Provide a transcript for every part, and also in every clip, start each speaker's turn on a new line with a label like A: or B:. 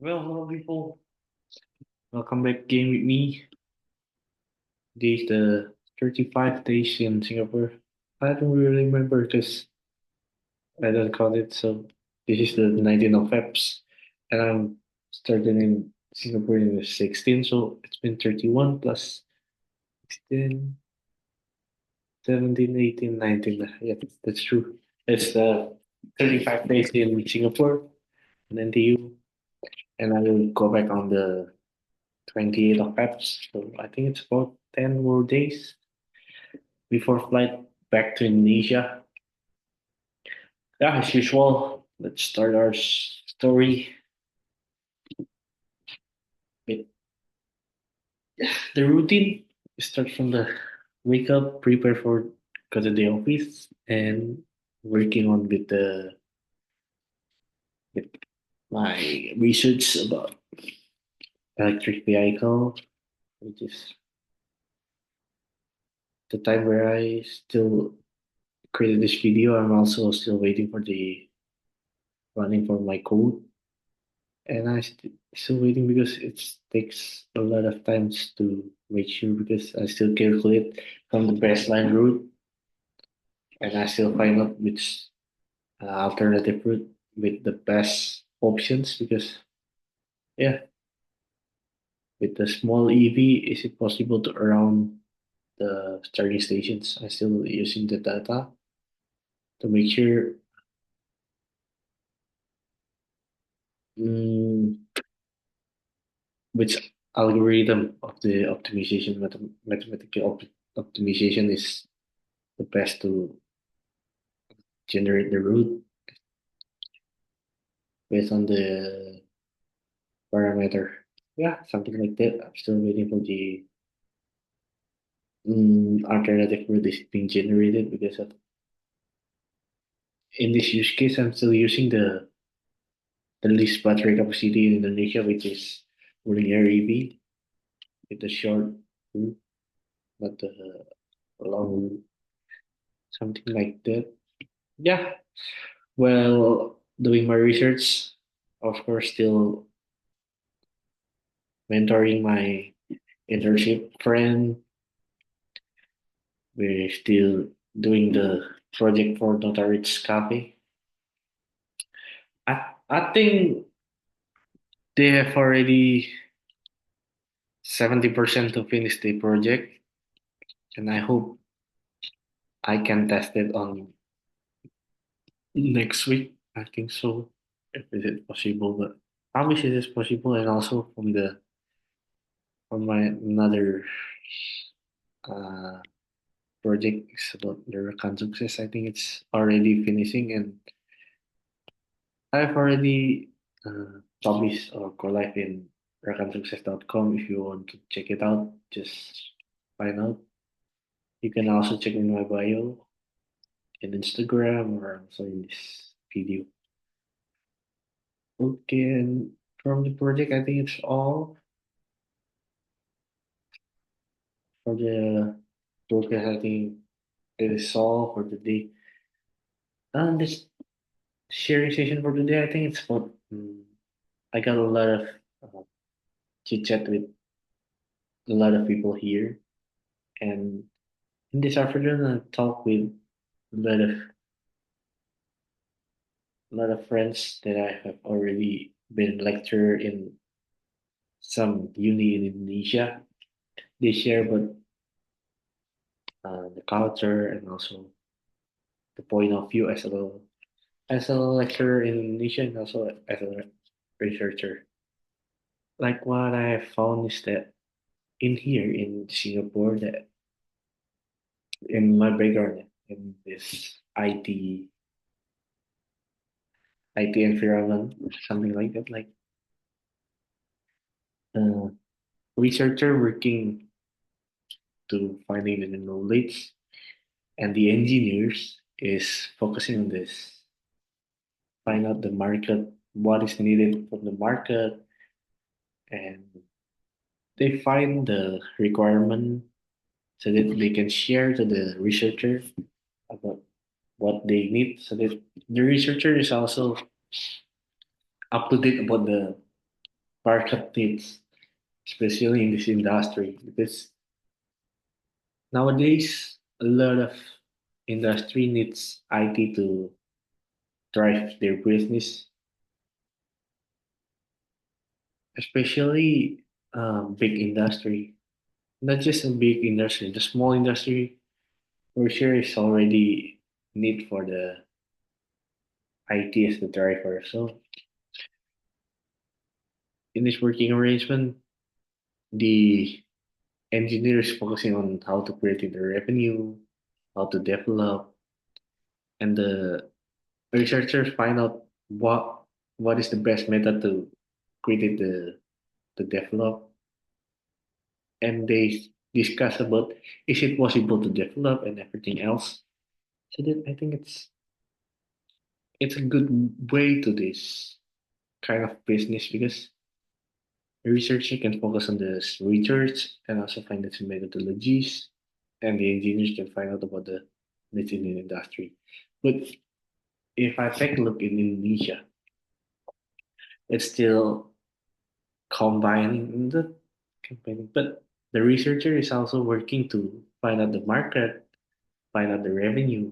A: Well, hello people. Welcome back again with me. This is the 35 days in Singapore. I don't really remember because I don't count it. So this is the 19th of Febs, and I'm starting in Singapore in the 16th. So it's been 31 plus 16, 17, 18, 19. Yeah, that's true. It's 35 days in Singapore and then to you, and I will go back on the 28th of Feb. So I think it's about 10 more days before flight back to Indonesia. Yeah, as usual, let's start our story with the routine. Start from the wake up, prepare for go to the office, and working on with my research about electric vehicle, which is the time where I still created this video. I'm also still waiting for the running for my code, and still waiting because it takes a lot of times to make sure because I still calculate from the baseline route, and I still find out which alternative route with the best options because yeah, with the small EV, is it possible to around the charging stations? I still using the data to make sure mm, which algorithm of the optimization mathematical optimization is the best to generate the route based on the parameter. Yeah, something like that. I'm still waiting for the alternative route is being generated because in this use case, I'm still using the least battery capacity in Indonesia, which is linear EV with the short route, not the long route, something like that. Yeah, well, doing my research, of course, still mentoring my internship friend. We're still doing the project for Notarit's Cafe. I think they have already 70% to finish the project, and I hope I can test it on next week. I think so, if it is possible. But I wish it is possible, and also from my another uh, project is about the Rakan success. I think it's already finishing, and I've already published or go live in rakansuccess.com. If you want to check it out, just find out. You can also check in my bio in Instagram or also in this video. Okay, and from the project, I think it's all for the progress. I think it is all for today. And this sharing session for today, I think it's about. I got a lot of uh, chit chat with a lot of people here, and in this afternoon, I talk with a lot of friends that I have already been lecturer in some uni in Indonesia. They share about the culture and also the point of view as a lecturer in Indonesia and also as a researcher. Like what I have found is that in here in Singapore, that in my background in this IT environment, something like that, like uh, researcher working to finding the knowledge, and the engineers is focusing on this, find out the market, what is needed from the market, and they find the requirement so that they can share to the researcher about what they need, so that the researcher is also up to date about market needs, especially in this industry, because nowadays a lot of industry needs IT to drive their business, especially big industry. Not just a big industry, the small industry for sure is already need for the IT as the driver. So in this working arrangement, the engineer is focusing on how to create the revenue, how to develop, and the researchers find out what is the best method to create the to develop, and they discuss about is it possible to develop and everything else. So that I think it's a good way to this kind of business because the researcher can focus on the research and also find the methodologies, and the engineers can find out about the needs in the industry. But if I take a look in Indonesia, it's still combining the combining, but the researcher is also working to find out the market, find out the revenue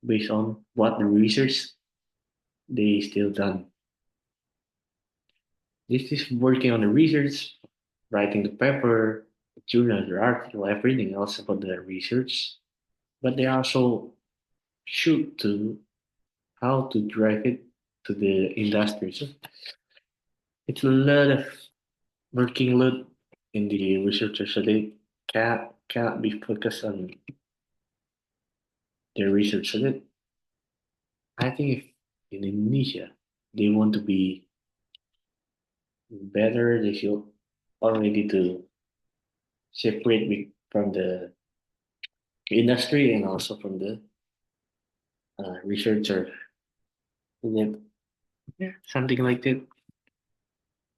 A: based on what the research they still done. This is working on the research, writing the paper, journal, the article, everything else about the research. But they also shoot to how to drive it to the industry. So it's a lot of working load in the researchers, so they cannot be focused on their research. So that I think if in Indonesia they want to be better, they should already to separate from the industry and also from the researcher. And then, yeah, something like that.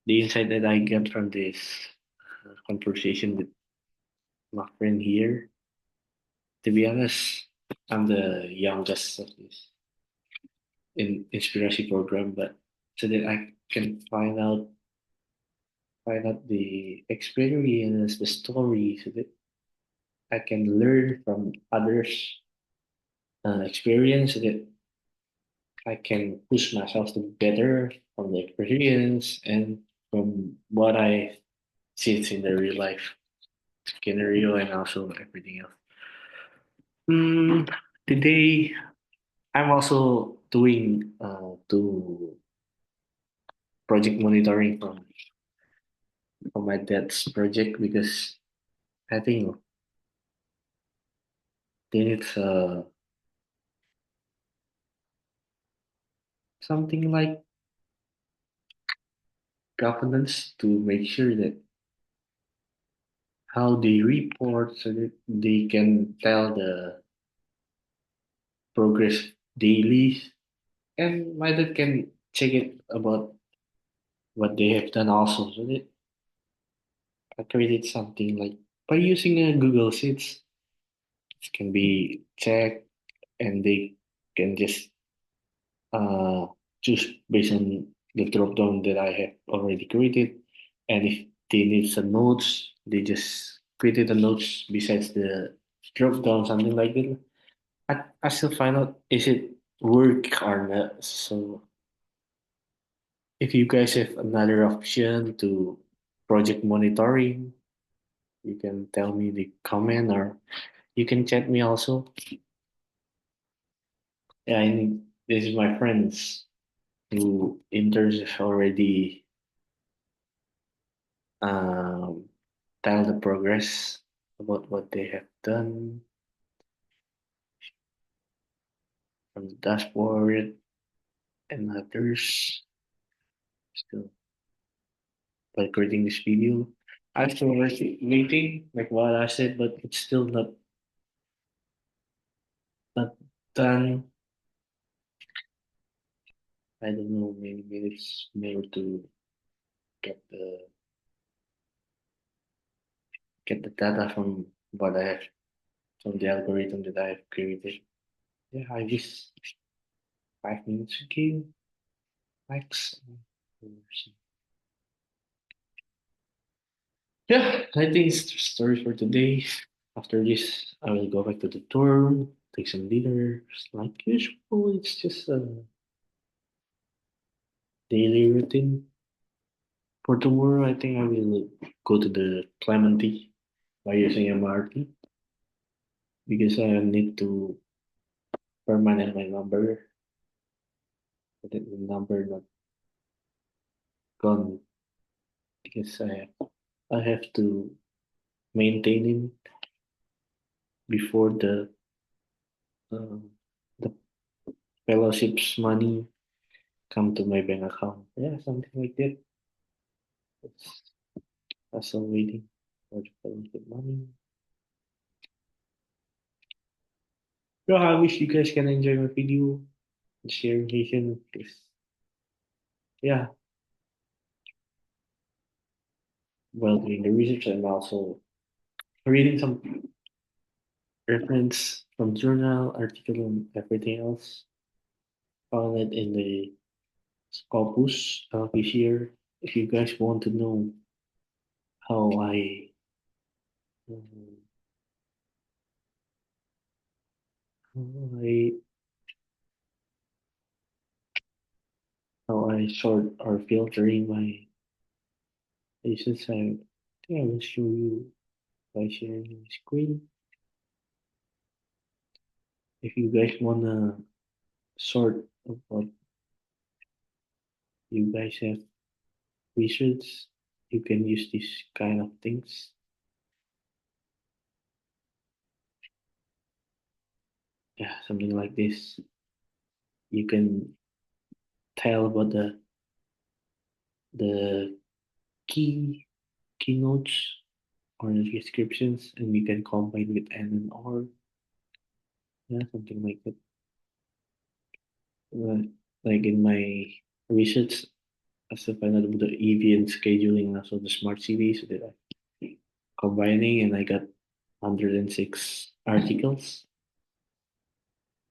A: The insight that I get from this conversation with my friend here, to be honest, I'm the youngest of this in inspiration program, but so that I can find out the experience, the story, so that I can learn from others' experience, so that I can push myself to better from the experience and from what I see in the real life scenario and also everything else. Mm, today, I'm also doing to project monitoring from my dad's project because I think they need something like governance to make sure that how they report so that they can tell the progress daily, and my dad can check it about what they have done also. So that I created something like by using a Google Sheets, it can be checked and they can just uh, choose based on the drop down that I have already created. And if they need some notes, they just created the notes besides the drop down, something like that. I still find out is it work or not. So if you guys have another option to project monitoring, you can tell me the comment or you can chat me also. Yeah, I need, this is my friends who interns have already um, tell the progress about what they have done from the dashboard and others. Still, by creating this video, I'm still waiting, like what I said, but it's still not done. I don't know, maybe it's more to get the get the data from what I have from the algorithm that I have created. Yeah, I just 5 minutes ago, max. Yeah, I think it's the story for today. After this, I will go back to the dorm, take some dinner. Like usual, it's just a daily routine. For tomorrow, I think I will go to the Clementi by using MRT because I need to permanent my number, but the number not gone because I have to maintain it before um, the fellowship's money come to my bank account. Yeah, something like that. It's also waiting for the fellowship money. So I wish you guys can enjoy my video and sharing session because yeah, while doing the research and also reading some reference from journal, article, and everything else. Found it in the Scopus this year. If you guys want to know how um, how I how I sort or filtering my faces, I think I will show you by sharing my screen. If you guys wanna sort of what you guys have research, you can use these kind of things. Yeah, something like this. You can tell about the key keynotes or the descriptions, and you can combine with N and R. Yeah, something like that. Uh, like in my research, as I find out about the EV and scheduling and also the smart cities that I combining, and I got 106 articles.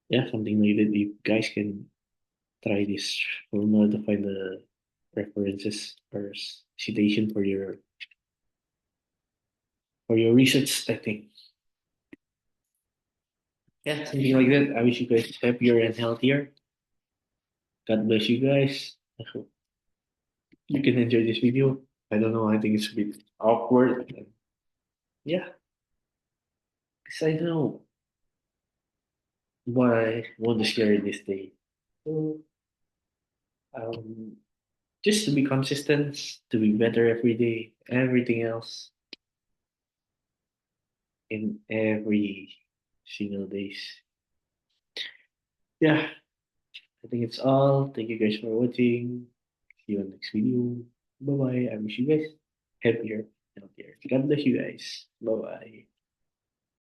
A: Yeah, something like that. You guys can try this formula to find the references or citation for your research. I think. Yeah, something like that. I wish you guys happier and healthier. God bless you guys. I hope you can enjoy this video. I don't know. I think it's a bit awkward. Yeah, because I don't know what I want to share this day. So, um, just to be consistent, to be better every day, everything else in every single days. Yeah, I think it's all. Thank you guys for watching. See you on the next video. Bye bye. I wish you guys happier, healthier. God bless you guys. Bye bye.